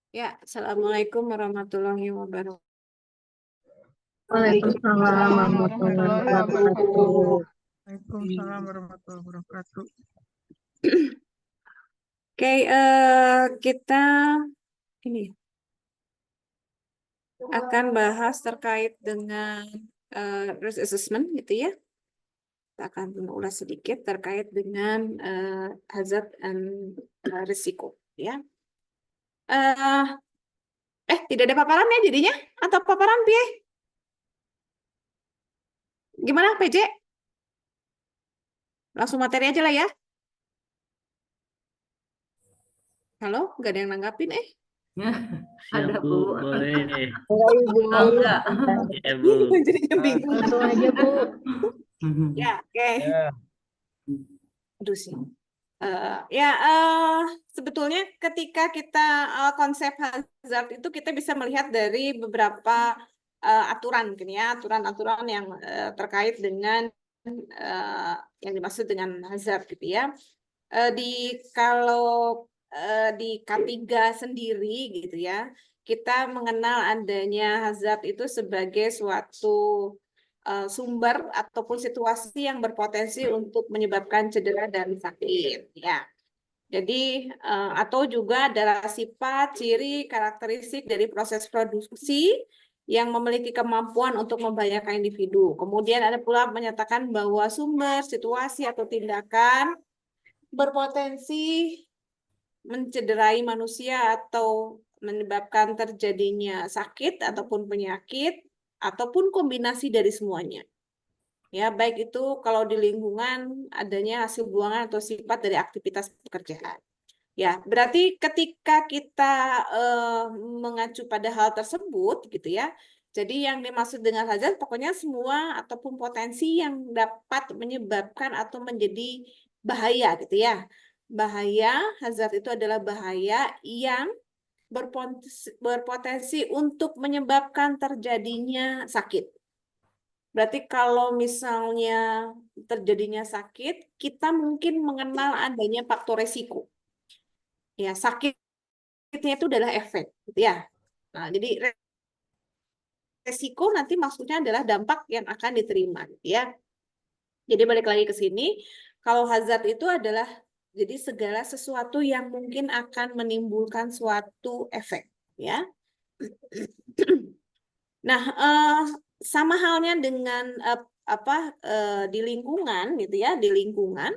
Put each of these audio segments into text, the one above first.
Ya, Assalamualaikum warahmatullahi wabarakatuh. Waalaikumsalam warahmatullahi wabarakatuh. Waalaikumsalam warahmatullahi wabarakatuh. Oke, kita ini akan bahas terkait dengan risk assessment, gitu ya. Kita akan mengulas sedikit terkait dengan hazard and risiko, ya. Tidak ada paparan ya jadinya? Atau paparan, Pi? Gimana, PJ? Langsung materi aja lah ya. Halo, nggak ada yang nanggapin, Ada Siap, Bu. boleh. Oh, enggak. Ya, Bu. Jadinya bingung. Langsung aja Bu. Ya, oke. Aduh sih. Sebetulnya ketika kita konsep hazard itu kita bisa melihat dari beberapa aturan, mungkin ya, aturan-aturan yang terkait dengan yang dimaksud dengan hazard, gitu ya. Kalau di K3 sendiri, gitu ya, kita mengenal adanya hazard itu sebagai suatu sumber ataupun situasi yang berpotensi untuk menyebabkan cedera dan sakit, ya. Jadi atau juga adalah sifat, ciri, karakteristik dari proses produksi yang memiliki kemampuan untuk membahayakan individu. Kemudian ada pula menyatakan bahwa sumber, situasi atau tindakan berpotensi mencederai manusia atau menyebabkan terjadinya sakit ataupun penyakit ataupun kombinasi dari semuanya. Ya, baik itu kalau di lingkungan adanya hasil buangan atau sifat dari aktivitas pekerjaan. Ya, berarti ketika kita mengacu pada hal tersebut, gitu ya. Jadi yang dimaksud dengan hazard pokoknya semua ataupun potensi yang dapat menyebabkan atau menjadi bahaya, gitu ya. Bahaya, hazard itu adalah bahaya yang berpotensi untuk menyebabkan terjadinya sakit. Berarti kalau misalnya terjadinya sakit, kita mungkin mengenal adanya faktor resiko. Ya, sakitnya itu adalah efek, gitu ya. Nah, jadi resiko nanti maksudnya adalah dampak yang akan diterima, gitu ya. Jadi balik lagi ke sini, kalau hazard itu adalah jadi segala sesuatu yang mungkin akan menimbulkan suatu efek, ya. Nah, sama halnya dengan di lingkungan, gitu ya, di lingkungan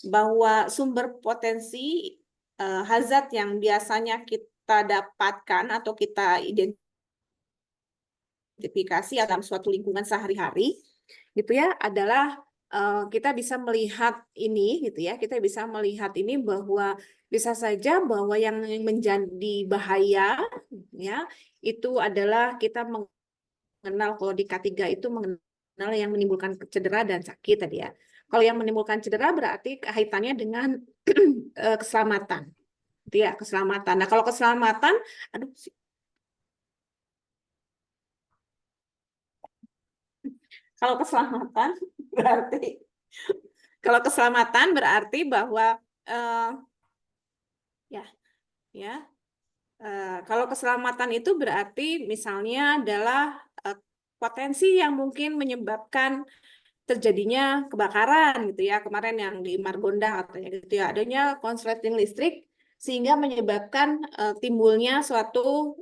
bahwa sumber potensi hazard yang biasanya kita dapatkan atau kita identifikasi dalam suatu lingkungan sehari-hari, gitu ya, adalah kita bisa melihat ini, gitu ya, kita bisa melihat ini bahwa bisa saja bahwa yang menjadi bahaya, ya, itu adalah kita mengenal kalau di K3 itu mengenal yang menimbulkan cedera dan sakit tadi ya. Kalau yang menimbulkan cedera berarti kaitannya dengan keselamatan. Itu ya, keselamatan. Nah, kalau keselamatan, aduh, kalau keselamatan berarti kalau keselamatan berarti bahwa kalau keselamatan itu berarti misalnya adalah potensi yang mungkin menyebabkan terjadinya kebakaran, gitu ya, kemarin yang di Margonda katanya, gitu ya, adanya konsleting listrik sehingga menyebabkan timbulnya suatu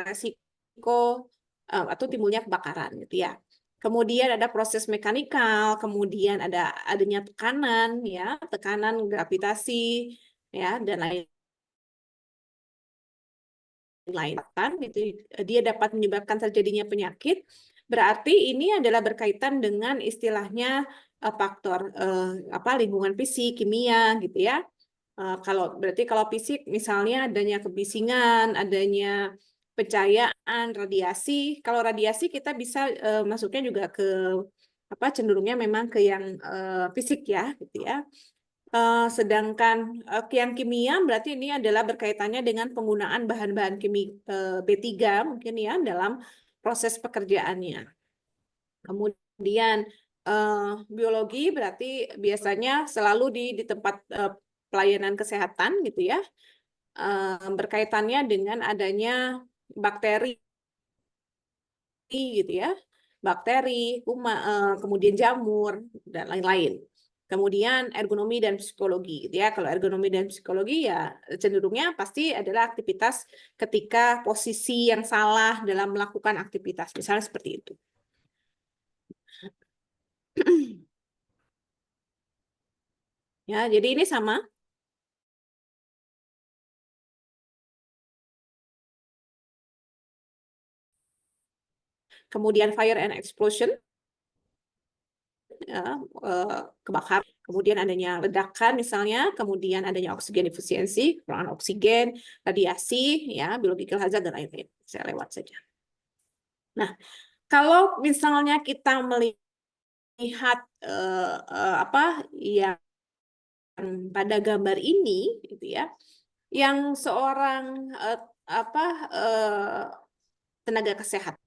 resiko atau timbulnya kebakaran, gitu ya. Kemudian ada proses mekanikal, kemudian adanya tekanan, ya, tekanan gravitasi, ya, dan lain kan, gitu, dia dapat menyebabkan terjadinya penyakit. Berarti ini adalah berkaitan dengan istilahnya faktor lingkungan fisik, kimia, gitu ya. Kalau fisik misalnya adanya kebisingan, adanya pencahayaan, radiasi. Kalau radiasi kita bisa masuknya juga ke cenderungnya memang ke yang fisik ya, gitu ya. Sedangkan yang kimia berarti ini adalah berkaitannya dengan penggunaan bahan-bahan B3 mungkin ya dalam proses pekerjaannya. Kemudian biologi berarti biasanya selalu di tempat pelayanan kesehatan, gitu ya. berkaitannya dengan adanya bakteri gitu ya, bakteri, kemudian jamur dan lain-lain. Kemudian ergonomi dan psikologi gitu ya. Kalau ergonomi dan psikologi ya cenderungnya pasti adalah aktivitas ketika posisi yang salah dalam melakukan aktivitas, misalnya seperti itu. Ya, jadi ini sama. Kemudian fire and explosion, ya, kebakaran, kemudian adanya ledakan misalnya, kemudian adanya oksigen efisiensi, kekurangan oksigen, radiasi, ya, biological hazard dan lain-lain. Saya lewat saja. Nah, kalau misalnya kita melihat apa yang pada gambar ini, gitu ya, yang seorang tenaga kesehatan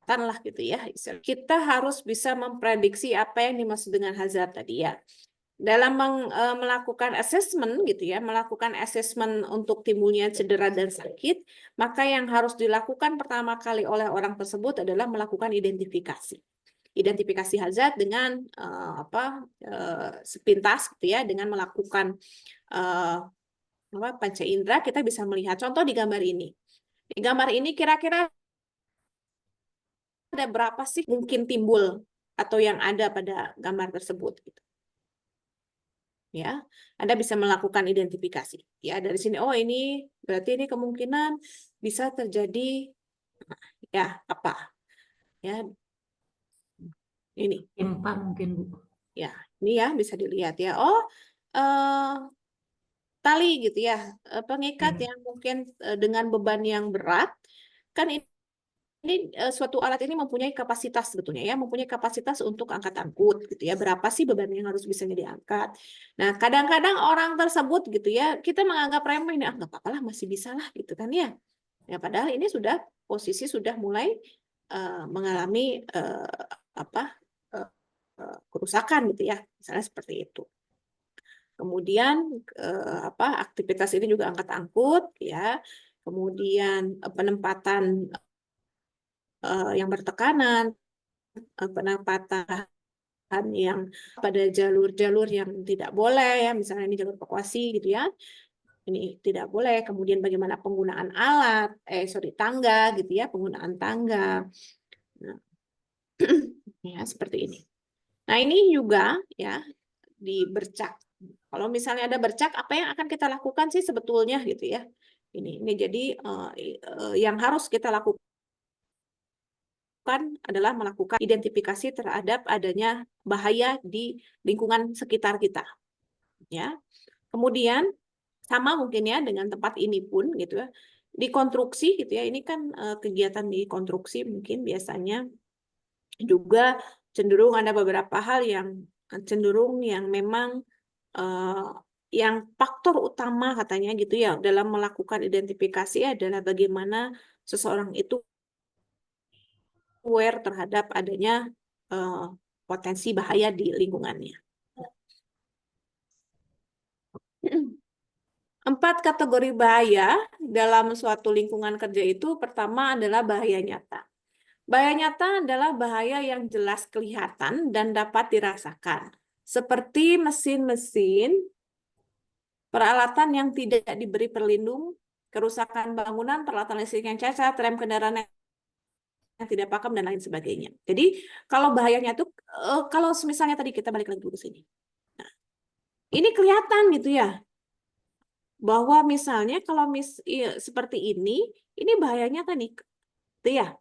lah gitu ya, kita harus bisa memprediksi apa yang dimaksud dengan hazard tadi ya. Dalam melakukan assessment gitu ya, melakukan assessment untuk timbulnya cedera dan sakit, maka yang harus dilakukan pertama kali oleh orang tersebut adalah melakukan identifikasi. Identifikasi hazard dengan sepintas gitu ya, dengan melakukan panca indera kita bisa melihat. Contoh di gambar ini. Di gambar ini kira-kira ada berapa sih mungkin timbul atau yang ada pada gambar tersebut gitu. Ya, Anda bisa melakukan identifikasi. Ya, dari sini oh ini berarti ini kemungkinan bisa terjadi ya apa? Ya. Ini. Gempa mungkin, Bu. Ya, ini ya bisa dilihat ya. Oh, tali gitu ya. Pengikat yang mungkin dengan beban yang berat kan ini suatu alat ini mempunyai kapasitas sebetulnya ya, mempunyai kapasitas untuk angkat-angkut gitu ya. Berapa sih beban yang harus bisa diangkat? Nah, kadang-kadang orang tersebut gitu ya, kita menganggap remeh, nah nggak apa-apa lah, masih bisa lah gitu kan ya. Ya padahal ini sudah posisi sudah mulai mengalami kerusakan gitu ya, misalnya seperti itu. Kemudian aktivitas ini juga angkat-angkut ya. Kemudian penempatan yang bertekanan, penempatan yang pada jalur-jalur yang tidak boleh ya, misalnya ini jalur evakuasi gitu ya, ini tidak boleh. Kemudian bagaimana penggunaan alat, tangga gitu ya, penggunaan tangga, nah, ya seperti ini. Nah ini juga ya di bercak. Kalau misalnya ada bercak, apa yang akan kita lakukan sih sebetulnya gitu ya? Ini jadi yang harus kita lakukan adalah melakukan identifikasi terhadap adanya bahaya di lingkungan sekitar kita. Ya. Kemudian sama mungkin ya dengan tempat ini pun gitu ya. Di konstruksi gitu ya. Ini kan kegiatan di konstruksi mungkin biasanya juga cenderung ada beberapa hal yang cenderung yang memang yang faktor utama katanya gitu ya dalam melakukan identifikasi adalah bagaimana seseorang itu aware terhadap adanya potensi bahaya di lingkungannya. 4 kategori bahaya dalam suatu lingkungan kerja itu pertama adalah bahaya nyata. Bahaya nyata adalah bahaya yang jelas kelihatan dan dapat dirasakan, seperti mesin-mesin, peralatan yang tidak diberi perlindung, kerusakan bangunan, peralatan listrik yang cacat, rem kendaraan yang tidak pakem, dan lain sebagainya. Jadi kalau bahayanya itu, kalau misalnya tadi kita balik lagi dulu ke sini. Nah, ini kelihatan gitu ya, bahwa misalnya kalau seperti ini bahayanya kan nih, gitu ya,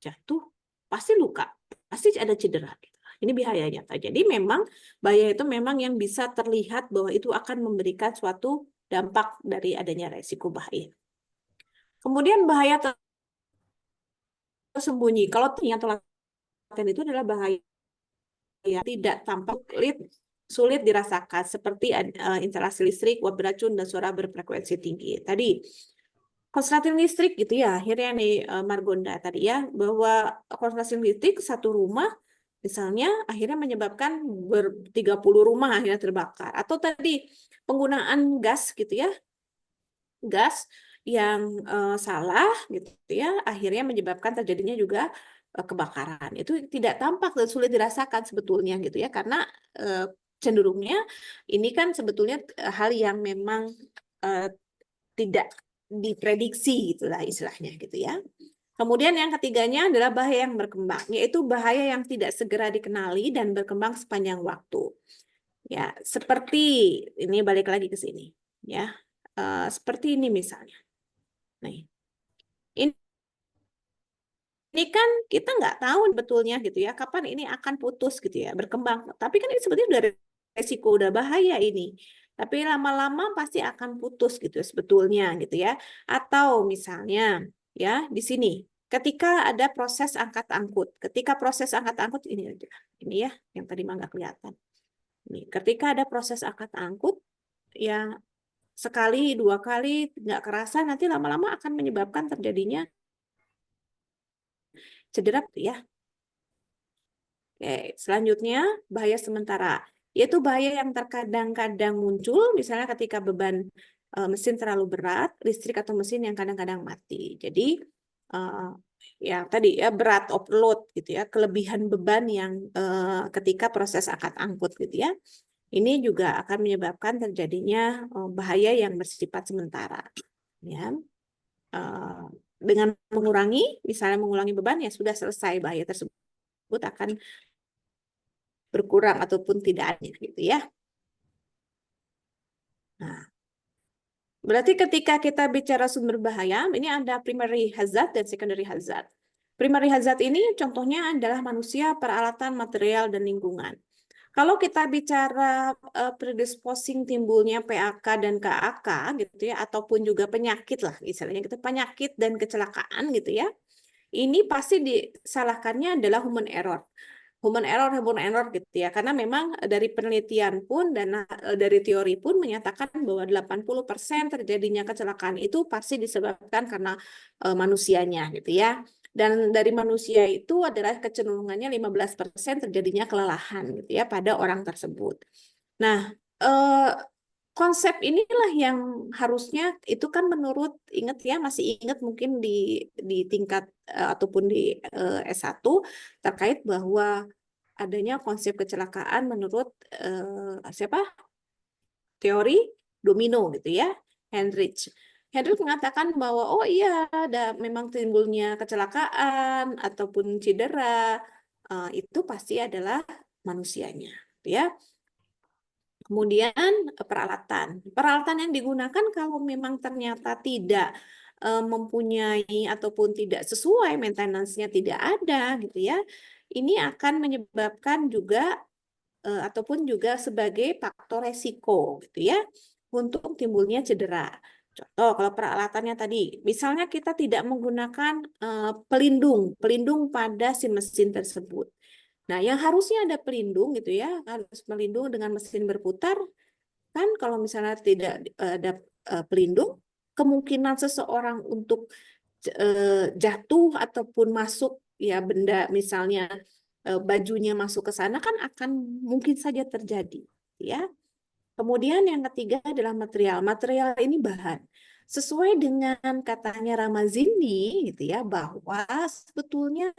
jatuh, pasti luka, pasti ada cedera. Ini bahayanya. Jadi memang bahaya itu memang yang bisa terlihat bahwa itu akan memberikan suatu dampak dari adanya resiko bahaya. Kemudian bahaya tersembunyi. Kalau ternyata laten itu adalah bahaya tidak tampak, sulit dirasakan seperti instalasi listrik, uap beracun, dan suara berfrekuensi tinggi. Tadi konsentrasi listrik gitu ya, akhirnya nih Margonda tadi ya, bahwa konsentrasi listrik satu rumah misalnya akhirnya menyebabkan 30 rumah akhirnya terbakar. Atau tadi penggunaan gas gitu ya, gas yang salah gitu ya, akhirnya menyebabkan terjadinya juga kebakaran. Itu tidak tampak dan sulit dirasakan sebetulnya gitu ya, karena cenderungnya ini kan sebetulnya hal yang memang tidak diprediksi gitulah istilahnya gitu ya. Kemudian yang ketiganya adalah bahaya yang berkembang, yaitu bahaya yang tidak segera dikenali dan berkembang sepanjang waktu. Ya, seperti ini balik lagi ke sini, ya, seperti ini misalnya. Nih, ini kan kita nggak tahu betulnya gitu ya, kapan ini akan putus gitu ya, berkembang. Tapi kan ini sebetulnya udah resiko, udah bahaya ini. Tapi lama-lama pasti akan putus gitu sebetulnya gitu ya. Atau misalnya ya di sini, ketika ada proses angkat-angkut, ketika proses angkat-angkut ini aja, ini ya yang tadi mah nggak kelihatan. Nih, ketika ada proses angkat-angkut, ya sekali, dua kali nggak kerasa, nanti lama-lama akan menyebabkan terjadinya cedera ya. Oke, selanjutnya bahaya sementara, yaitu bahaya yang terkadang-kadang muncul, misalnya ketika beban mesin terlalu berat, listrik atau mesin yang kadang-kadang mati. Jadi ya tadi ya berat overload gitu ya, kelebihan beban yang ketika proses angkat-angkut gitu ya. Ini juga akan menyebabkan terjadinya bahaya yang bersifat sementara. Ya. Dengan misalnya mengurangi beban, ya sudah selesai bahaya tersebut akan berkurang ataupun tidak ada gitu ya. Nah, berarti ketika kita bicara sumber bahaya, ini ada primary hazard dan secondary hazard. Primary hazard ini contohnya adalah manusia, peralatan, material, dan lingkungan. Kalau kita bicara predisposing timbulnya PAK dan KAK gitu ya, ataupun juga penyakit lah, misalnya kita penyakit dan kecelakaan gitu ya, ini pasti disalahkannya adalah human error gitu ya, karena memang dari penelitian pun dan dari teori pun menyatakan bahwa 80% terjadinya kecelakaan itu pasti disebabkan karena manusianya gitu ya. Dan dari manusia itu adalah kecenderungannya 15% terjadinya kelelahan gitu ya pada orang tersebut. Nah, konsep inilah yang harusnya itu kan menurut, ingat ya, masih ingat mungkin di tingkat ataupun di S1 terkait bahwa adanya konsep kecelakaan menurut siapa? Teori domino gitu ya, Hendrich. Hendrich mengatakan bahwa oh iya ada memang timbulnya kecelakaan ataupun cedera itu pasti adalah manusianya, gitu ya. Kemudian peralatan yang digunakan kalau memang ternyata tidak mempunyai ataupun tidak sesuai, maintenance-nya tidak ada gitu ya, ini akan menyebabkan juga ataupun juga sebagai faktor resiko gitu ya untuk timbulnya cedera. Contoh kalau peralatannya tadi, misalnya kita tidak menggunakan pelindung pada si mesin tersebut. Nah, yang harusnya ada pelindung gitu ya, harus melindung dengan mesin berputar, kan kalau misalnya tidak ada pelindung, kemungkinan seseorang untuk jatuh ataupun masuk ya benda misalnya bajunya masuk ke sana kan akan mungkin saja terjadi ya. Kemudian yang ketiga adalah material. Material ini bahan. Sesuai dengan katanya Ramazini gitu ya, bahwa sebetulnya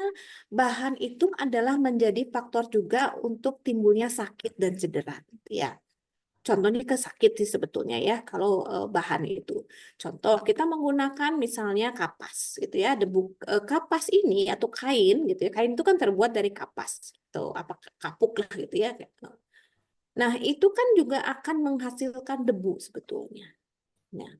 bahan itu adalah menjadi faktor juga untuk timbulnya sakit dan cedera gitu ya. Contohnya ke sakit sih sebetulnya ya kalau bahan itu. Contoh kita menggunakan misalnya kapas gitu ya. Kapas ini atau kain gitu ya. Kain itu kan terbuat dari kapas atau apa kapuk lah gitu ya. Nah, itu kan juga akan menghasilkan debu sebetulnya. Nah,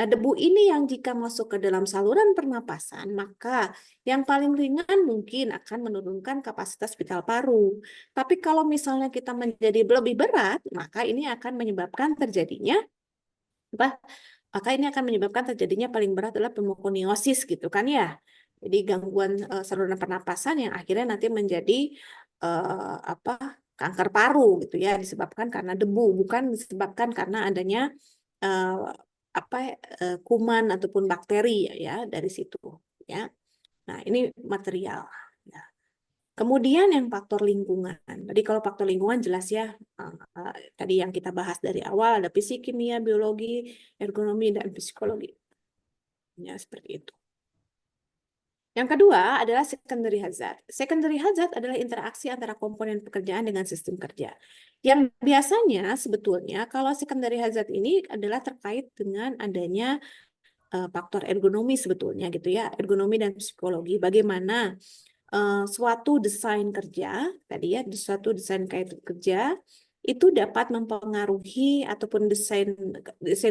debu ini yang jika masuk ke dalam saluran pernapasan, maka yang paling ringan mungkin akan menurunkan kapasitas vital paru. Tapi kalau misalnya kita menjadi lebih berat, maka ini akan menyebabkan terjadinya apa? Maka ini akan menyebabkan terjadinya paling berat adalah pneumokoniosis gitu kan ya. Jadi gangguan saluran pernapasan yang akhirnya nanti menjadi kanker paru gitu ya, disebabkan karena debu, bukan disebabkan karena adanya kuman ataupun bakteri ya dari situ ya. Nah, ini material ya. Kemudian yang faktor lingkungan. Tadi kalau faktor lingkungan jelas ya, tadi yang kita bahas dari awal ada fisik, kimia, biologi, ergonomi, dan psikologi. Ya, seperti itu. Yang kedua adalah secondary hazard. Secondary hazard adalah interaksi antara komponen pekerjaan dengan sistem kerja. Yang biasanya sebetulnya kalau secondary hazard ini adalah terkait dengan adanya faktor ergonomi sebetulnya gitu ya, ergonomi dan psikologi. Bagaimana suatu desain kerja tadi ya, suatu desain kerja itu dapat mempengaruhi ataupun desain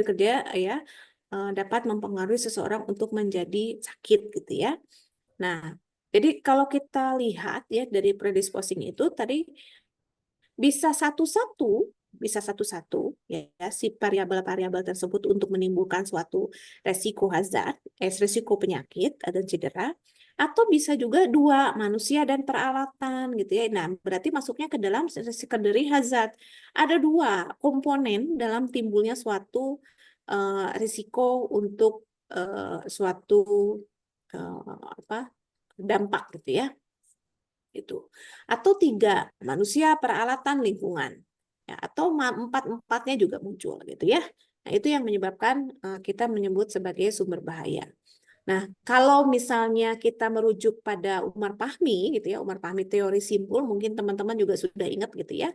kerja ya dapat mempengaruhi seseorang untuk menjadi sakit gitu ya. Nah, jadi kalau kita lihat ya dari predisposing itu tadi bisa satu-satu ya si variabel-variabel tersebut untuk menimbulkan suatu resiko hazard, resiko penyakit atau cedera, atau bisa juga dua, manusia dan peralatan gitu ya. Nah, berarti masuknya ke dalam secondary hazard. Ada dua komponen dalam timbulnya suatu risiko untuk suatu dampak gitu ya. Itu. Atau tiga, manusia, peralatan, lingkungan. Ya, atau empat-empatnya juga muncul gitu ya. Nah, itu yang menyebabkan kita menyebut sebagai sumber bahaya. Nah, kalau misalnya kita merujuk pada Umar Fahmi gitu ya, Umar Fahmi teori simpul, mungkin teman-teman juga sudah ingat gitu ya.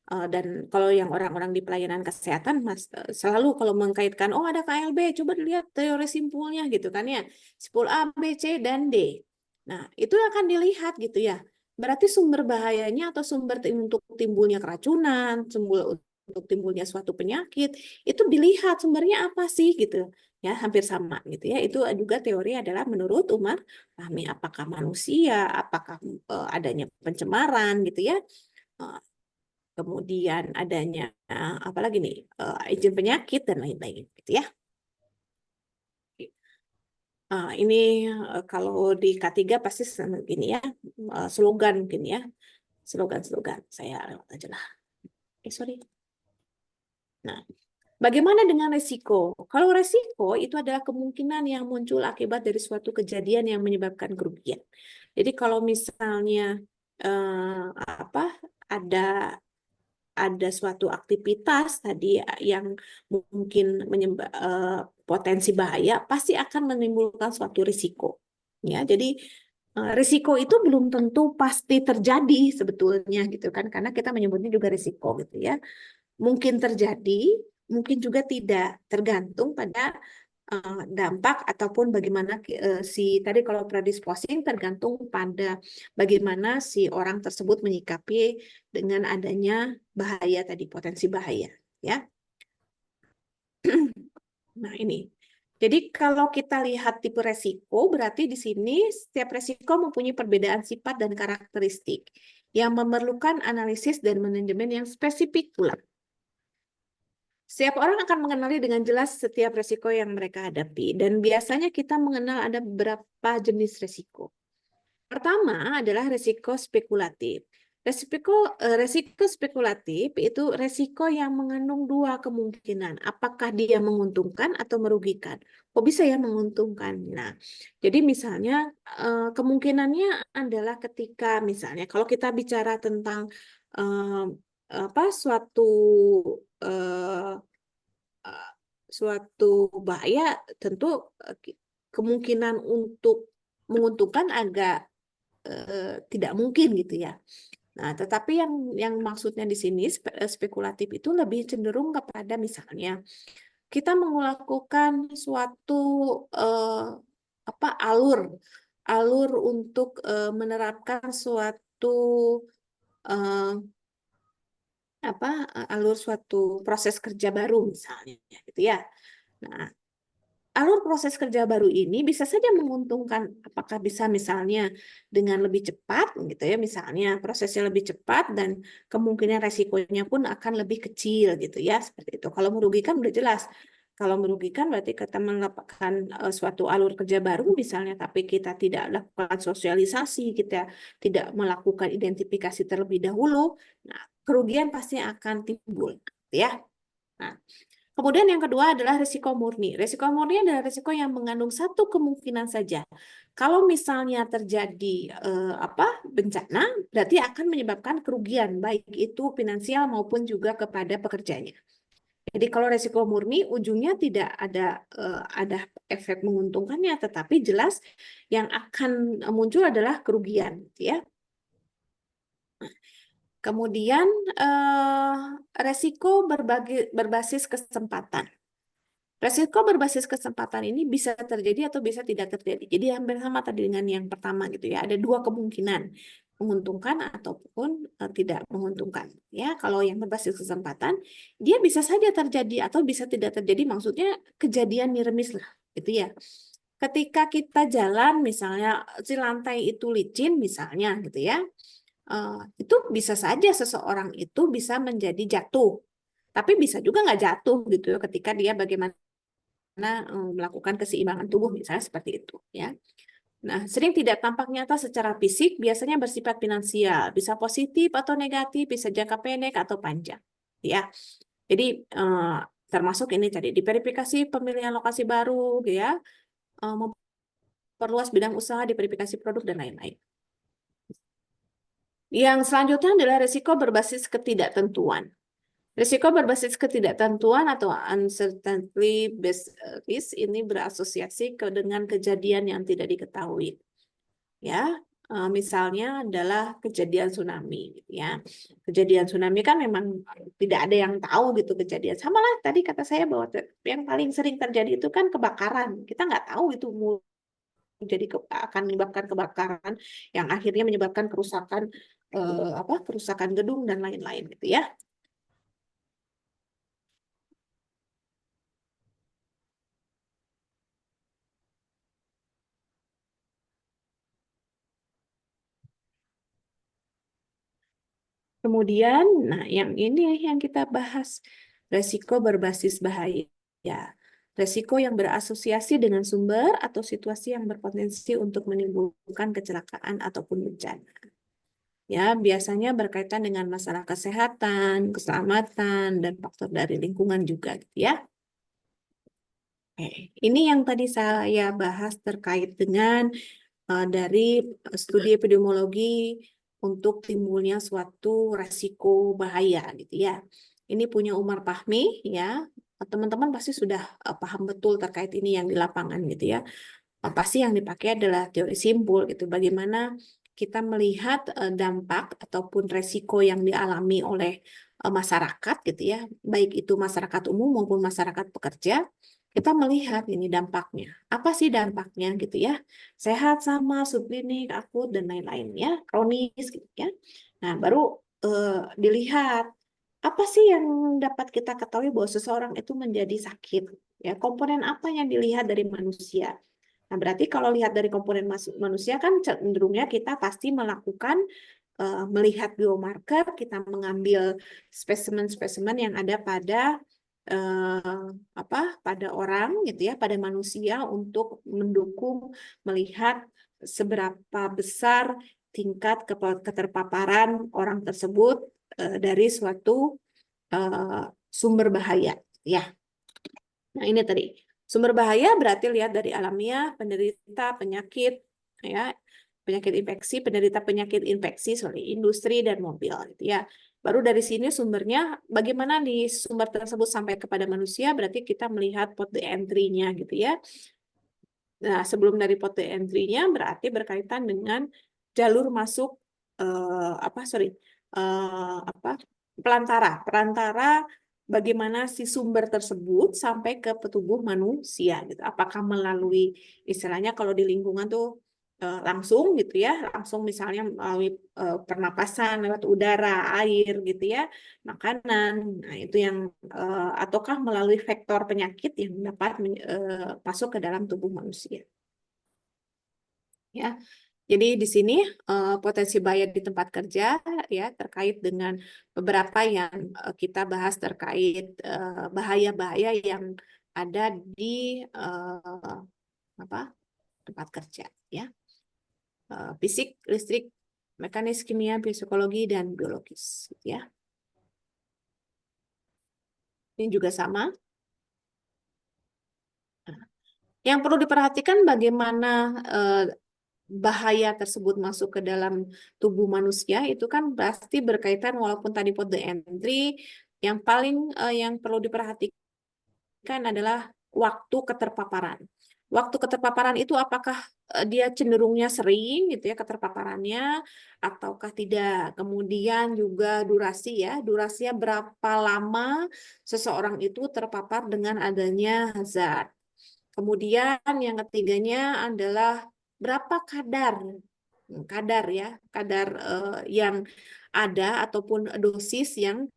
Dan kalau yang orang-orang di pelayanan kesehatan selalu kalau mengkaitkan oh ada KLB, coba dilihat teori simpulnya gitu kan ya. Simpul A, B, C dan D. Nah, itu akan dilihat gitu ya. Berarti sumber bahayanya atau sumber untuk timbulnya keracunan, sumber untuk timbulnya suatu penyakit, itu dilihat sumbernya apa sih gitu. Ya, hampir sama gitu ya. Itu juga teori adalah menurut Umar Fahmi, apakah manusia, apakah adanya pencemaran gitu ya. Kemudian adanya apalagi nih izin penyakit dan lain-lain gitu ya. Ini kalau di K3 pasti gini ya, slogan mungkin ya, slogan saya lewat aja lah. Sorry. Nah, bagaimana dengan resiko? Kalau resiko itu adalah kemungkinan yang muncul akibat dari suatu kejadian yang menyebabkan kerugian. Jadi kalau misalnya ada suatu aktivitas tadi yang mungkin potensi bahaya, pasti akan menimbulkan suatu risiko. Ya, jadi risiko itu belum tentu pasti terjadi sebetulnya gitu kan, karena kita menyebutnya juga risiko gitu ya. Mungkin terjadi, mungkin juga tidak, tergantung pada dampak ataupun bagaimana si tadi kalau predisposing tergantung pada bagaimana si orang tersebut menyikapi dengan adanya bahaya tadi, potensi bahaya ya. Nah, ini. Jadi kalau kita lihat tipe resiko, berarti di sini setiap resiko mempunyai perbedaan sifat dan karakteristik yang memerlukan analisis dan manajemen yang spesifik pula. Setiap orang akan mengenali dengan jelas setiap resiko yang mereka hadapi, dan biasanya kita mengenal ada beberapa jenis resiko. Pertama adalah resiko spekulatif. Resiko spekulatif itu resiko yang mengandung dua kemungkinan. Apakah dia menguntungkan atau merugikan? Kok bisa ya menguntungkan? Nah, jadi misalnya kemungkinannya adalah ketika misalnya kalau kita bicara tentang suatu bahaya, tentu kemungkinan untuk menguntungkan agak tidak mungkin gitu ya. Nah, tetapi yang maksudnya di sini spekulatif itu lebih cenderung kepada misalnya kita melakukan suatu alur untuk menerapkan suatu alur suatu proses kerja baru misalnya gitu ya. Nah, alur proses kerja baru ini bisa saja menguntungkan, apakah bisa misalnya dengan lebih cepat gitu ya, misalnya prosesnya lebih cepat dan kemungkinan resikonya pun akan lebih kecil gitu ya, seperti itu. Kalau merugikan udah jelas. Kalau merugikan berarti kita mendapatkan suatu alur kerja baru misalnya, tapi kita tidak lakukan sosialisasi, kita tidak melakukan identifikasi terlebih dahulu, nah kerugian pasti akan timbul ya. Nah, Kemudian yang kedua adalah risiko murni. Risiko murni adalah risiko yang mengandung satu kemungkinan saja. Kalau misalnya terjadi bencana, berarti akan menyebabkan kerugian, baik itu finansial maupun juga kepada pekerjanya. Jadi kalau risiko murni ujungnya tidak ada efek menguntungkannya, tetapi jelas yang akan muncul adalah kerugian, ya. Kemudian resiko berbasis kesempatan. Resiko berbasis kesempatan ini bisa terjadi atau bisa tidak terjadi. Jadi hampir sama tadi dengan yang pertama gitu ya. Ada dua kemungkinan, menguntungkan ataupun tidak menguntungkan. Ya, kalau yang berbasis kesempatan, dia bisa saja terjadi atau bisa tidak terjadi. Maksudnya kejadian niremis lah, gitu ya. Ketika kita jalan, misalnya si lantai itu licin, misalnya gitu ya, itu bisa saja seseorang itu bisa menjadi jatuh. Tapi bisa juga nggak jatuh gitu ya, ketika dia bagaimana melakukan keseimbangan tubuh misalnya seperti itu ya. Nah, sering tidak tampak nyata secara fisik, biasanya bersifat finansial, bisa positif atau negatif, bisa jangka pendek atau panjang ya. Jadi termasuk ini tadi di verifikasi pemilihan lokasi baru ya, memperluas bidang usaha, di verifikasi produk dan lain-lain. Yang selanjutnya adalah risiko berbasis ketidaktentuan. Risiko berbasis ketidaktentuan atau uncertainty based risk ini berasosiasi dengan kejadian yang tidak diketahui. Ya, misalnya adalah kejadian tsunami, gitu ya. Kejadian tsunami kan memang tidak ada yang tahu gitu kejadian. Sama lah tadi kata saya bahwa yang paling sering terjadi itu kan kebakaran. Kita nggak tahu itu akan menyebabkan kebakaran yang akhirnya menyebabkan kerusakan kerusakan gedung dan lain-lain gitu ya. Kemudian, nah yang ini yang kita bahas, resiko berbasis bahaya. Resiko yang berasosiasi dengan sumber atau situasi yang berpotensi untuk menimbulkan kecelakaan ataupun bencana. Ya, biasanya berkaitan dengan masalah kesehatan, keselamatan, dan faktor dari lingkungan juga, gitu ya. Ini yang tadi saya bahas terkait dengan dari studi epidemiologi untuk timbulnya suatu resiko bahaya gitu ya. Ini punya Umar Fahmi ya. Teman-teman pasti sudah paham betul terkait ini yang di lapangan gitu ya. Pasti yang dipakai adalah teori simpul gitu. Bagaimana kita melihat dampak ataupun resiko yang dialami oleh masyarakat gitu ya, baik itu masyarakat umum maupun masyarakat pekerja. Kita melihat ini dampaknya. Apa sih dampaknya gitu ya? Sehat sama subklinik, akut dan lain-lain ya, kronis gitu ya. Nah, baru dilihat apa sih yang dapat kita ketahui bahwa seseorang itu menjadi sakit ya, komponen apa yang dilihat dari manusia. Nah, berarti kalau lihat dari komponen manusia kan cenderungnya kita pasti melakukan melihat biomarker, kita mengambil spesimen-spesimen yang ada pada pada orang gitu ya, pada manusia untuk mendukung melihat seberapa besar tingkat keterpaparan orang tersebut dari suatu sumber bahaya ya. Nah, ini tadi. Sumber bahaya berarti lihat dari alamiah, penderita penyakit ya, penyakit infeksi, penderita penyakit infeksi, industri dan mobil gitu ya. Baru dari sini sumbernya bagaimana di sumber tersebut sampai kepada manusia, berarti kita melihat port the entry-nya gitu ya. Nah, sebelum dari port the entry-nya berarti berkaitan dengan jalur masuk perantara bagaimana si sumber tersebut sampai ke tubuh manusia gitu. Apakah melalui istilahnya kalau di lingkungan tuh langsung gitu ya, langsung misalnya melalui pernapasan lewat udara, air gitu ya, makanan. Nah, itu yang ataukah melalui vektor penyakit yang dapat masuk ke dalam tubuh manusia. Ya. Jadi di sini potensi bahaya di tempat kerja ya terkait dengan beberapa yang kita bahas terkait bahaya-bahaya yang ada di tempat kerja ya. Fisik, listrik, mekanis, kimia, psikologi dan biologis ya. Ini juga sama. Yang perlu diperhatikan bagaimana bahaya tersebut masuk ke dalam tubuh manusia itu kan pasti berkaitan walaupun tadi put the entry yang paling yang perlu diperhatikan adalah waktu keterpaparan. Waktu keterpaparan itu apakah dia cenderungnya sering gitu ya keterpaparannya ataukah tidak. Kemudian juga durasi ya, durasinya berapa lama seseorang itu terpapar dengan adanya zat. Kemudian yang ketiganya adalah berapa kadar ya, kadar yang ada ataupun dosis yang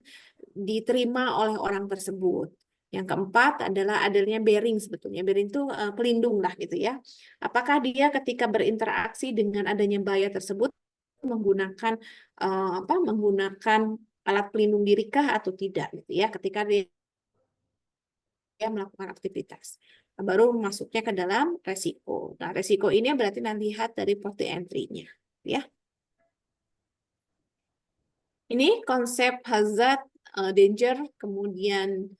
diterima oleh orang tersebut. Yang keempat adalah adanya bearing sebetulnya. Bearing itu pelindung lah gitu ya. Apakah dia ketika berinteraksi dengan adanya bahaya tersebut menggunakan menggunakan alat pelindung diri kah atau tidak gitu ya ketika dia melakukan aktivitas. Baru masuknya ke dalam resiko. Nah, resiko ini berarti nanti lihat dari porti entry-nya ya. Ini konsep hazard, danger, kemudian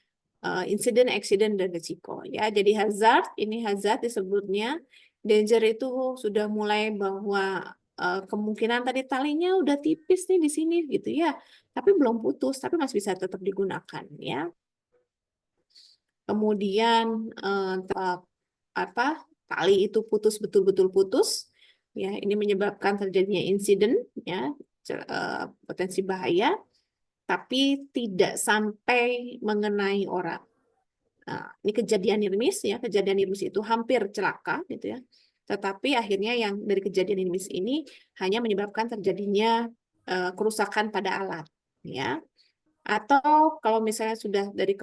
insiden, accident, dan risiko. Ya, jadi hazard, ini hazard disebutnya. Danger itu sudah mulai bahwa kemungkinan tadi talinya udah tipis nih di sini gitu ya, tapi belum putus, tapi masih bisa tetap digunakan ya. Kemudian tali itu putus betul-betul putus, ya ini menyebabkan terjadinya insiden ya potensi bahaya. Tapi tidak sampai mengenai orang. Nah, ini kejadian ironis ya, kejadian ironis itu hampir celaka gitu ya. Tetapi akhirnya yang dari kejadian ironis ini hanya menyebabkan terjadinya kerusakan pada alat ya. Atau kalau misalnya sudah dari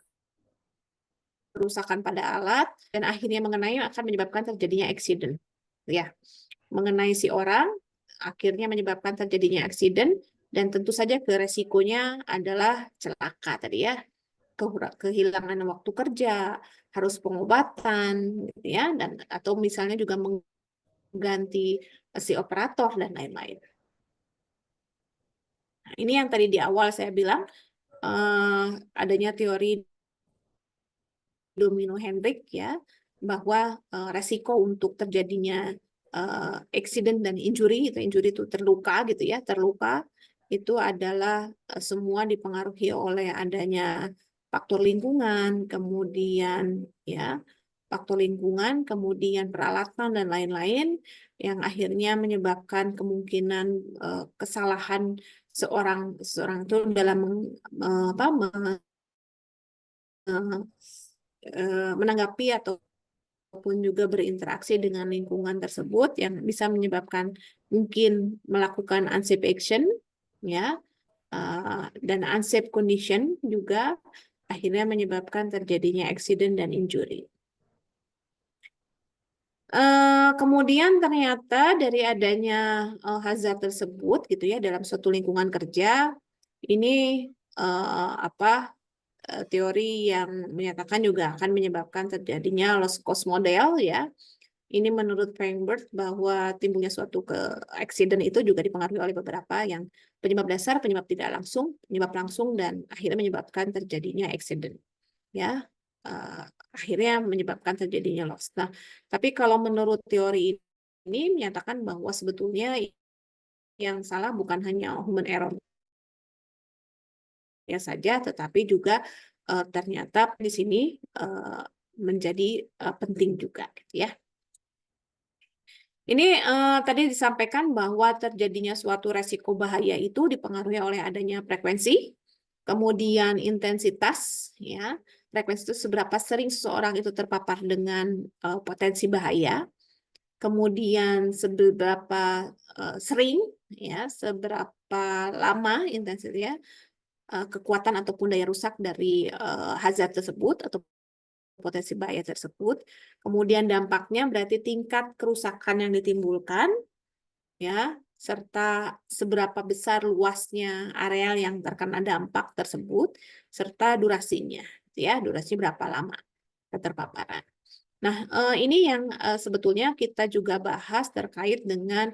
kerusakan pada alat dan akhirnya mengenai akan menyebabkan terjadinya accident ya. Mengenai si orang akhirnya menyebabkan terjadinya accident dan tentu saja resikonya adalah celaka tadi ya, kehilangan waktu kerja, harus pengobatan gitu ya, dan atau misalnya juga mengganti si operator dan lain-lain. Nah, ini yang tadi di awal saya bilang adanya teori domino Hendrik ya, bahwa resiko untuk terjadinya accident dan injury itu terluka gitu ya, terluka itu adalah semua dipengaruhi oleh adanya faktor lingkungan, kemudian ya faktor lingkungan, kemudian peralatan dan lain-lain yang akhirnya menyebabkan kemungkinan kesalahan seorang itu dalam menanggapi ataupun juga berinteraksi dengan lingkungan tersebut yang bisa menyebabkan mungkin melakukan unsafe action ya dan unsafe condition juga akhirnya menyebabkan terjadinya accident dan injury. Kemudian ternyata dari adanya hazard tersebut gitu ya dalam suatu lingkungan kerja ini teori yang menyatakan juga akan menyebabkan terjadinya loss cost model ya. Ini menurut Frankfurt bahwa timbulnya suatu accident itu juga dipengaruhi oleh beberapa yang penyebab dasar, penyebab tidak langsung, penyebab langsung dan akhirnya menyebabkan terjadinya accident ya. Akhirnya menyebabkan terjadinya loss. Nah, tapi kalau menurut teori ini menyatakan bahwa sebetulnya yang salah bukan hanya human error ya saja, tetapi juga ternyata di sini menjadi penting juga, gitu ya. Ini tadi disampaikan bahwa terjadinya suatu resiko bahaya itu dipengaruhi oleh adanya frekuensi, kemudian intensitas, ya. Frekuensi itu seberapa sering seseorang itu terpapar dengan potensi bahaya, kemudian seberapa sering, ya, seberapa lama intensitasnya, kekuatan ataupun daya rusak dari hazard tersebut atau potensi bahaya tersebut. Kemudian dampaknya berarti tingkat kerusakan yang ditimbulkan, ya, serta seberapa besar luasnya areal yang terkena dampak tersebut, serta durasinya, ya, durasi berapa lama keterpaparan. Nah, ini yang sebetulnya kita juga bahas terkait dengan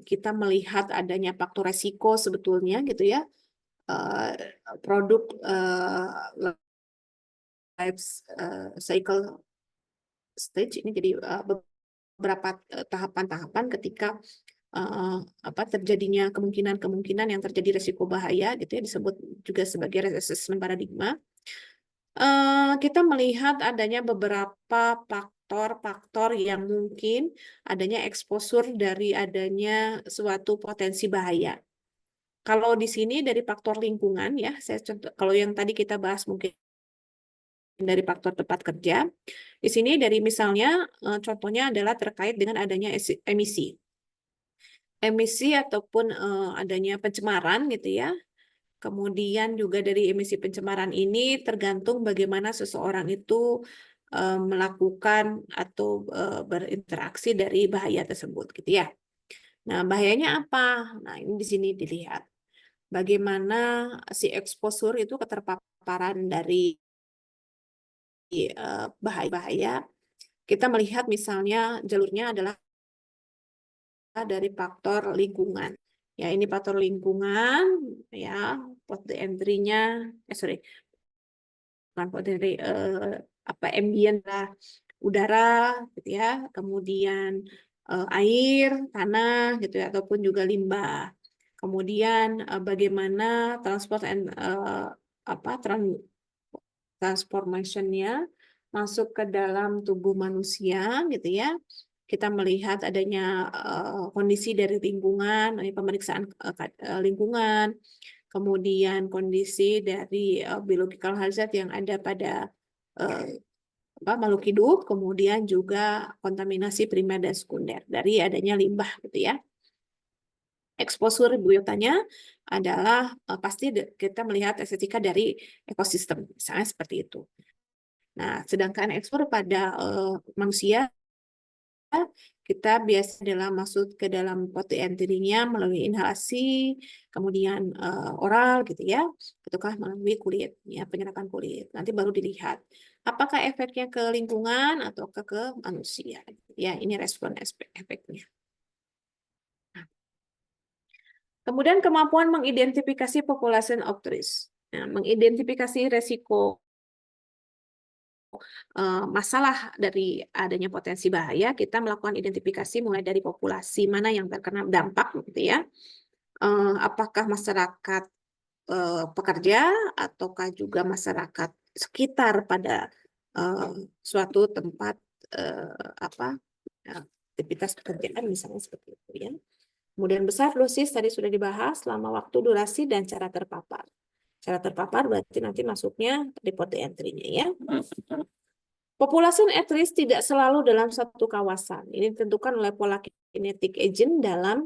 kita melihat adanya faktor resiko sebetulnya gitu ya, produk life cycle stage, ini jadi beberapa tahapan-tahapan ketika terjadinya kemungkinan-kemungkinan yang terjadi risiko bahaya gitu ya, disebut juga sebagai risk assessment paradigma. Kita melihat adanya beberapa faktor-faktor yang mungkin adanya exposure dari adanya suatu potensi bahaya. Kalau di sini dari faktor lingkungan ya, saya contoh, kalau yang tadi kita bahas mungkin dari faktor tempat kerja, di sini dari misalnya contohnya adalah terkait dengan adanya emisi. Emisi ataupun adanya pencemaran gitu ya. Kemudian juga dari emisi pencemaran ini tergantung bagaimana seseorang itu melakukan atau berinteraksi dari bahaya tersebut gitu ya. Nah, bahayanya apa? Nah, ini di sini dilihat. Bagaimana si exposure itu keterpaparan dari bahaya-bahaya. Kita melihat misalnya jalurnya adalah dari faktor lingkungan. Ya, ini faktor lingkungan, ya, port entry-nya, bukan port entry, ambient lah, udara, gitu ya, kemudian air, tanah, gitu ya, ataupun juga limbah. Kemudian bagaimana transformation-nya masuk ke dalam tubuh manusia, gitu ya. Kita melihat adanya kondisi dari lingkungan, pemeriksaan lingkungan, kemudian kondisi dari biological hazard yang ada pada makhluk hidup, kemudian juga kontaminasi primer dan sekunder dari adanya limbah, gitu ya. Exposure biotanya adalah pasti kita melihat estetika dari ekosistem, misalnya seperti itu. Nah, sedangkan eksposur pada manusia kita biasa adalah masuk ke dalam poti entry-nya melalui inhalasi, kemudian oral gitu ya, ataukah melalui kulit, ya penyerapan kulit. Nanti baru dilihat apakah efeknya ke lingkungan atau ke manusia. Ya, ini respon efeknya. Nah, kemudian kemampuan mengidentifikasi population of risk. Nah, mengidentifikasi resiko masalah dari adanya potensi bahaya, kita melakukan identifikasi mulai dari populasi mana yang terkena dampak, gitu ya. Apakah masyarakat pekerja ataukah juga masyarakat sekitar pada suatu tempat aktivitas pekerjaan, misalnya seperti itu ya. Kemudian besar dosis tadi sudah dibahas, lama waktu, durasi, dan cara terpapar. Cara terpapar berarti nanti masuknya report entry-nya ya. Population at risk tidak selalu dalam satu kawasan. Ini ditentukan oleh pola kinetic agent dalam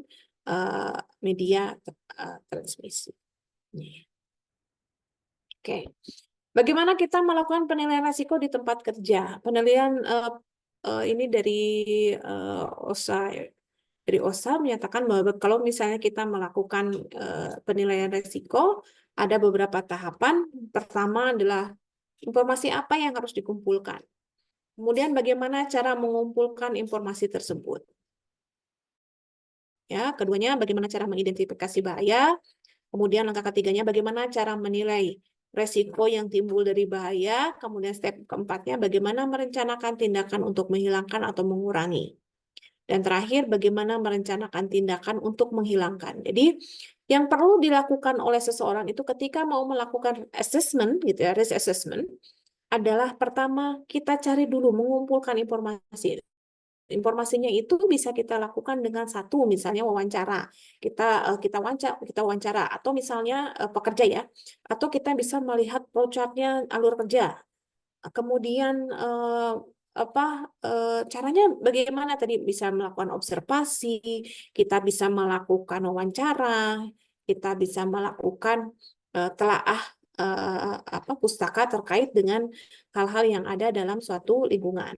media transmisi. Oke. Bagaimana kita melakukan penilaian risiko di tempat kerja? Penilaian ini dari OSA menyatakan bahwa kalau misalnya kita melakukan penilaian risiko, ada beberapa tahapan. Pertama adalah informasi apa yang harus dikumpulkan. Kemudian bagaimana cara mengumpulkan informasi tersebut? Ya, keduanya bagaimana cara mengidentifikasi bahaya. Kemudian langkah ketiganya bagaimana cara menilai resiko yang timbul dari bahaya. Kemudian step keempatnya bagaimana merencanakan tindakan untuk menghilangkan atau mengurangi. Dan terakhir bagaimana merencanakan tindakan untuk menghilangkan. Jadi yang perlu dilakukan oleh seseorang itu ketika mau melakukan assessment gitu ya, risk assessment, adalah pertama kita cari dulu mengumpulkan informasi. Informasinya itu bisa kita lakukan dengan satu misalnya wawancara. Kita wawancara atau misalnya pekerja ya. Atau kita bisa melihat flowchart-nya alur kerja. Kemudian caranya bagaimana tadi bisa melakukan observasi, kita bisa melakukan wawancara, kita bisa melakukan telaah pustaka terkait dengan hal-hal yang ada dalam suatu lingkungan.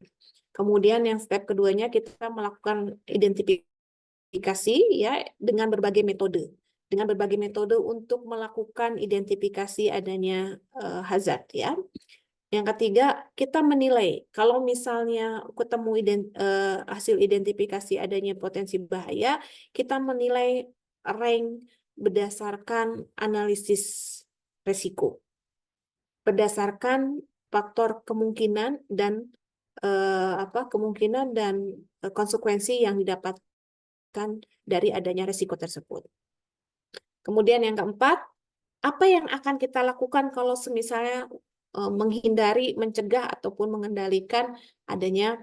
Kemudian yang step keduanya kita melakukan identifikasi ya dengan berbagai metode. Dengan berbagai metode untuk melakukan identifikasi adanya hazard ya. Yang ketiga, kita menilai kalau misalnya ketemu hasil identifikasi adanya potensi bahaya, kita menilai rank berdasarkan analisis risiko. Berdasarkan faktor kemungkinan dan kemungkinan dan konsekuensi yang didapatkan dari adanya risiko tersebut. Kemudian yang keempat, apa yang akan kita lakukan kalau misalnya menghindari, mencegah ataupun mengendalikan adanya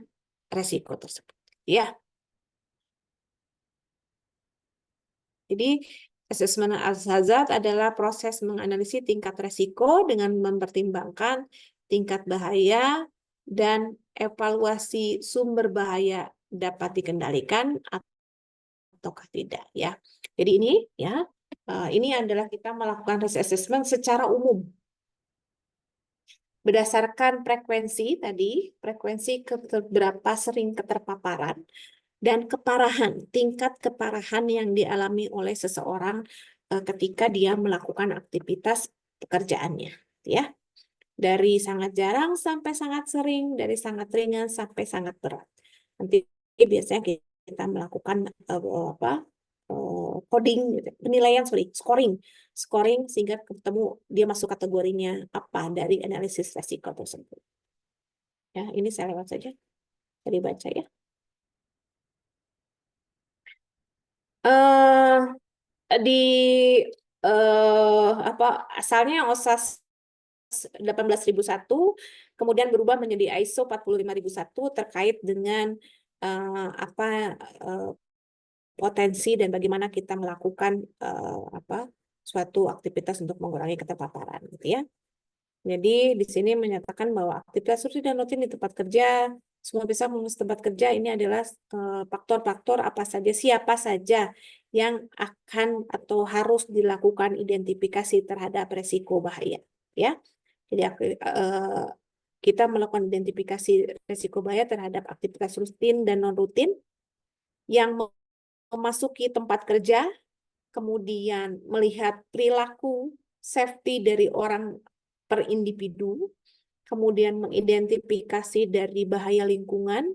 risiko tersebut? Ya. Jadi asesmen hazard adalah proses menganalisis tingkat risiko dengan mempertimbangkan tingkat bahaya dan evaluasi sumber bahaya dapat dikendalikan ataukah tidak, ya. Jadi ini ya, ini adalah kita melakukan risk assessment secara umum berdasarkan frekuensi tadi, frekuensi berapa sering keterpaparan dan keparahan, tingkat keparahan yang dialami oleh seseorang ketika dia melakukan aktivitas pekerjaannya, ya. Dari sangat jarang sampai sangat sering, dari sangat ringan sampai sangat berat. Nanti biasanya kita melakukan coding, penilaian, scoring sehingga ketemu dia masuk kategorinya apa dari analisis resiko tersebut. Ya, ini saya lewat saja. Jadi baca ya. Di asalnya OSAS 18.001 kemudian berubah menjadi ISO 45001 terkait dengan potensi dan bagaimana kita melakukan suatu aktivitas untuk mengurangi keterpaparan, gitu ya. Jadi di sini menyatakan bahwa aktivitas rutin dan rutin di tempat kerja semua bisa mengurus tempat kerja ini adalah faktor-faktor apa saja, siapa saja yang akan atau harus dilakukan identifikasi terhadap resiko bahaya, ya. Jadi kita melakukan identifikasi resiko bahaya terhadap aktivitas rutin dan non rutin yang memasuki tempat kerja, kemudian melihat perilaku safety dari orang per individu, kemudian mengidentifikasi dari bahaya lingkungan,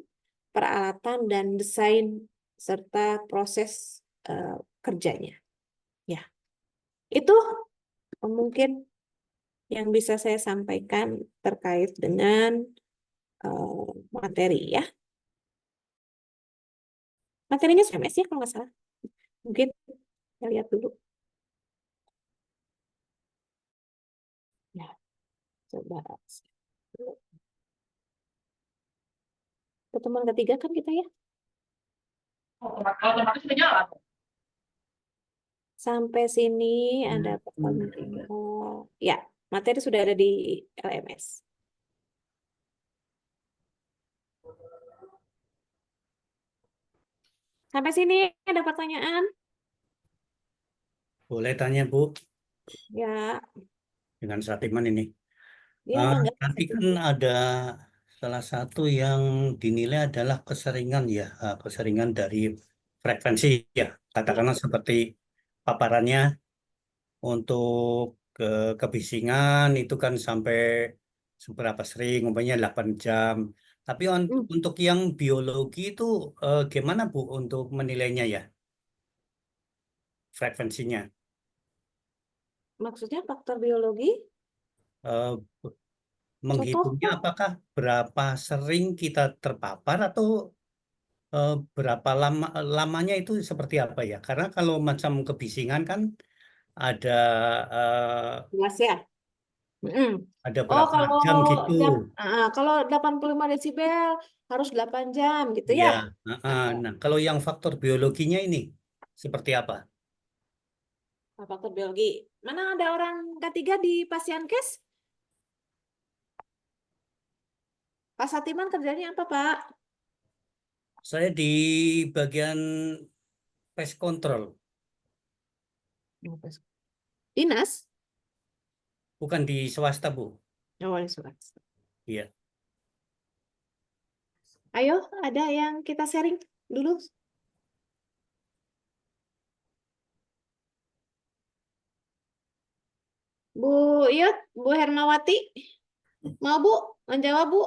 peralatan, dan desain, serta proses kerjanya. Ya, itu mungkin yang bisa saya sampaikan terkait dengan materi ya. Materinya SMS ya kalau nggak salah. Mungkin kita lihat dulu. Ya, coba. Pertemuan ketiga kan kita ya? Otomatis sudah nyala. Sampai sini ada pertemuan ketiga. Ya, materi sudah ada di LMS. Sampai sini ada pertanyaan? Boleh tanya, Bu, Ya, dengan Satiman ini. ya enggak. Nanti kan ada salah satu yang dinilai adalah keseringan ya, keseringan dari frekuensi ya. Katakanlah seperti paparannya untuk kebisingan itu kan sampai seberapa sering, umpamanya 8 jam. Tapi untuk yang biologi itu gimana Bu untuk menilainya ya, frekuensinya? Maksudnya faktor biologi? Eh, Menghitungnya Contoh, apakah berapa sering kita terpapar atau berapa lamanya itu seperti apa ya? Karena kalau macam kebisingan kan ada jelas ya. ada Oh, berapa kalau jam gitu. kalau 85 desibel harus 8 jam gitu Iya. ya. Nah, kalau yang faktor biologinya ini seperti apa? Faktor biologi. Mana ada orang ketiga di Pasienkes? Pak Satiman kerjanya apa, Pak? Saya di bagian pest control, Dinas? bukan di swasta, Bu. Oh, ini surat. Iya. Ayo, ada yang kita sharing dulu. Bu Iyut, Bu Hermawati, mau Bu menjawab Bu?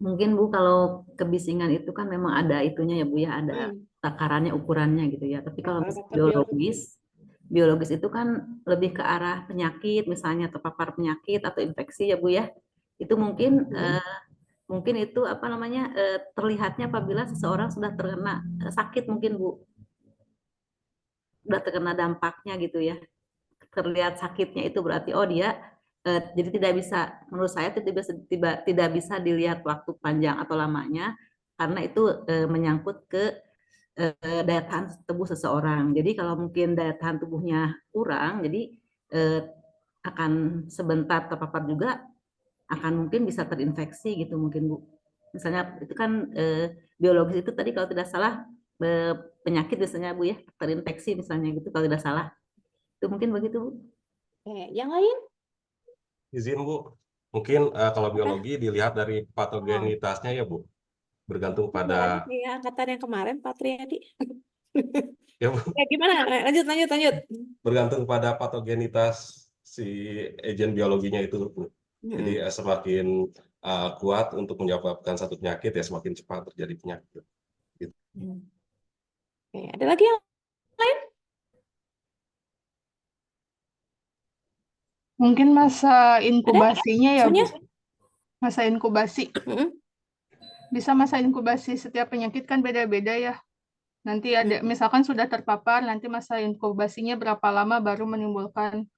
Mungkin Bu kalau kebisingan itu kan memang ada itunya ya Bu ya, ada takarannya, ukurannya gitu ya. Tapi kalau biologis itu kan lebih ke arah penyakit, misalnya terpapar penyakit atau infeksi ya Bu ya. Itu mungkin itu apa namanya terlihatnya apabila seseorang sudah terkena sakit mungkin Bu, sudah terkena dampaknya gitu ya. Terlihat sakitnya itu berarti oh dia jadi tidak bisa, menurut saya tidak bisa dilihat waktu panjang atau lamanya karena itu menyangkut ke daya tahan tubuh seseorang. Jadi kalau mungkin daya tahan tubuhnya kurang, jadi akan sebentar terpapar juga akan mungkin bisa terinfeksi gitu mungkin Bu. Misalnya itu kan biologis itu tadi kalau tidak salah penyakit biasanya Bu ya, terinfeksi misalnya gitu kalau tidak salah. Itu mungkin begitu Bu. Yang lain? Izin Bu, mungkin kalau biologi dilihat dari patogenitasnya ya Bu, bergantung pada Ya, angkatan yang kemarin Pak Triadi. ya Bu, Gimana? Lanjut. bergantung pada patogenitas si agen biologinya itu Bu. Jadi semakin kuat untuk menyebabkan satu penyakit ya semakin cepat terjadi penyakit. Gitu. Ada lagi yang lain? Mungkin masa inkubasinya ya, Sonia? Bu. Masa inkubasi. Bisa masa inkubasi setiap penyakit kan beda-beda ya. Nanti ada, misalkan sudah terpapar, nanti masa inkubasinya berapa lama baru menimbulkan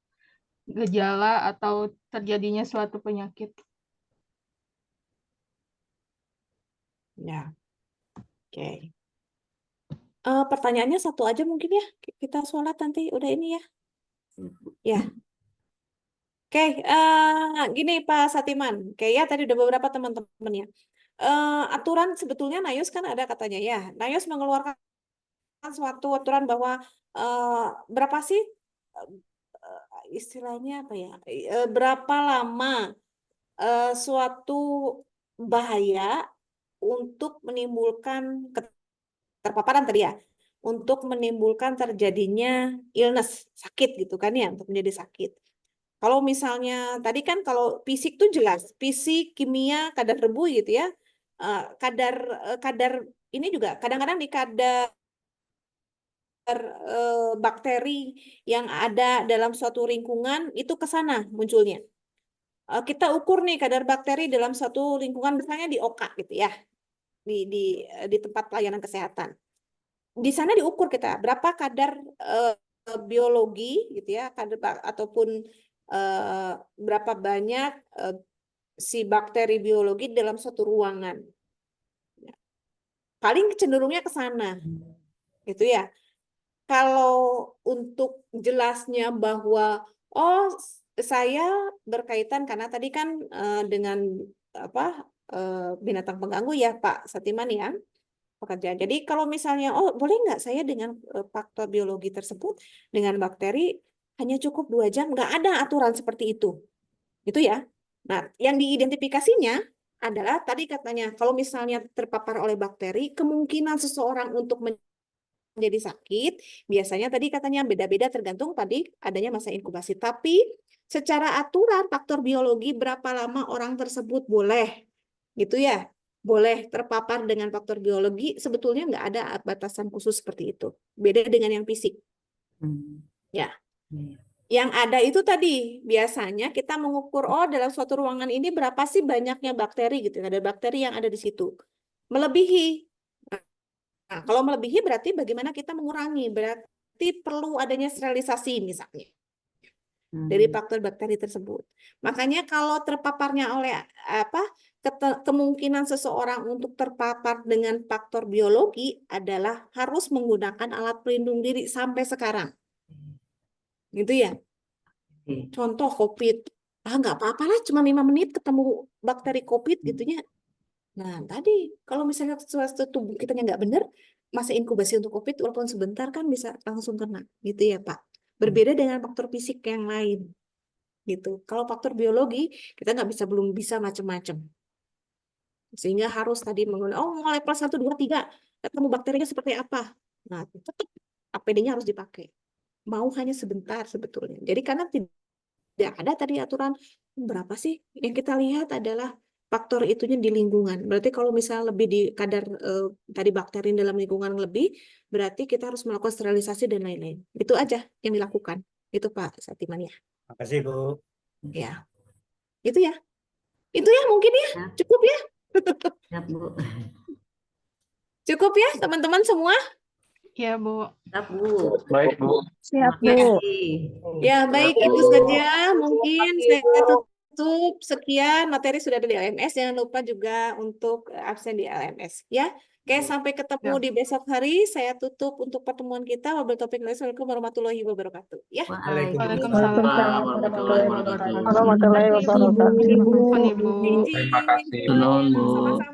gejala atau terjadinya suatu penyakit. Ya, oke. Pertanyaannya satu aja mungkin ya. Kita sholat nanti udah ini ya. Ya. Oke, gini Pak Satiman. Oke ya, tadi udah beberapa teman-teman ya. Aturan sebetulnya NAYUS kan ada katanya ya. NAYUS mengeluarkan suatu aturan bahwa berapa sih istilahnya apa ya? Berapa lama suatu bahaya untuk menimbulkan terpaparan tadi ya, untuk menimbulkan terjadinya illness, sakit gitu kan ya, untuk menjadi sakit. Kalau misalnya tadi kan kalau fisik tuh jelas, fisik, kimia, kadar debu gitu ya. Kadar ini juga kadang-kadang di kadar bakteri yang ada dalam suatu lingkungan itu ke sana munculnya. Kita ukur nih kadar bakteri dalam suatu lingkungan misalnya di OKA gitu ya. Di tempat pelayanan kesehatan. Di sana diukur kita berapa kadar biologi gitu ya, kadar ataupun berapa banyak si bakteri biologi dalam suatu ruangan. Paling cenderungnya ke sana. Gitu ya. Kalau untuk jelasnya bahwa oh saya berkaitan karena tadi kan dengan apa binatang pengganggu ya Pak Satiman ya pekerjaan. Jadi kalau misalnya oh boleh nggak saya dengan faktor biologi tersebut dengan bakteri hanya cukup 2 jam, nggak ada aturan seperti itu ya. Nah yang diidentifikasinya adalah tadi katanya kalau misalnya terpapar oleh bakteri kemungkinan seseorang untuk menjadi sakit biasanya tadi katanya beda-beda tergantung tadi adanya masa inkubasi. Tapi secara aturan faktor biologi berapa lama orang tersebut boleh gitu ya, boleh terpapar dengan faktor biologi sebetulnya nggak ada batasan khusus seperti itu. Beda dengan yang fisik. Ya. Yang ada itu tadi biasanya kita mengukur oh dalam suatu ruangan ini berapa sih banyaknya bakteri gitu. Ada bakteri yang ada di situ. Melebihi. Nah, kalau melebihi berarti bagaimana kita mengurangi? Berarti perlu adanya sterilisasi misalnya dari faktor bakteri tersebut. Makanya kalau terpaparnya oleh kemungkinan seseorang untuk terpapar dengan faktor biologi adalah harus menggunakan alat pelindung diri sampai sekarang. Gitu ya. Contoh COVID. Nggak apa-apa lah, cuma 5 menit ketemu bakteri COVID gitunya. Nah, tadi kalau misalnya sesuatu tubuh kita nggak benar, masa inkubasi untuk COVID walaupun sebentar kan bisa langsung kena, gitu ya Pak. Berbeda dengan faktor fisik yang lain, gitu. Kalau faktor biologi kita belum bisa macam-macam, sehingga harus tadi menggunakan mulai plus 1, 2, 3 ketemu bakterinya seperti apa. Nah, tetap APD-nya harus dipakai. Mau hanya sebentar sebetulnya. Jadi karena tidak ada tadi aturan berapa sih yang kita lihat adalah faktor itunya di lingkungan. Berarti kalau misalnya lebih di kadar tadi bakteri dalam lingkungan lebih, berarti kita harus melakukan sterilisasi dan lain-lain. Itu aja yang dilakukan. Itu Pak Satiman ya. Makasih Bu. Ya. Itu ya. Itu ya mungkin ya, Ya. cukup ya. Ya, Bu. Cukup ya teman-teman semua. Ya, Bu. Siap, Bu. Baik, Bu. Terima kasih. Ya, baik itu saja mungkin saya tutup. Sekian materi sudah ada di LMS. Jangan lupa juga untuk absen di LMS ya. Oke, sampai ketemu di besok hari. Saya tutup untuk pertemuan kita. Wabillahi taufiq wal hidayah. Assalamualaikum warahmatullahi wabarakatuh. Ya. Waalaikumsalam warahmatullahi wabarakatuh. warahmatullahi wabarakatuh. Ibu. Terima kasih. Sama-sama.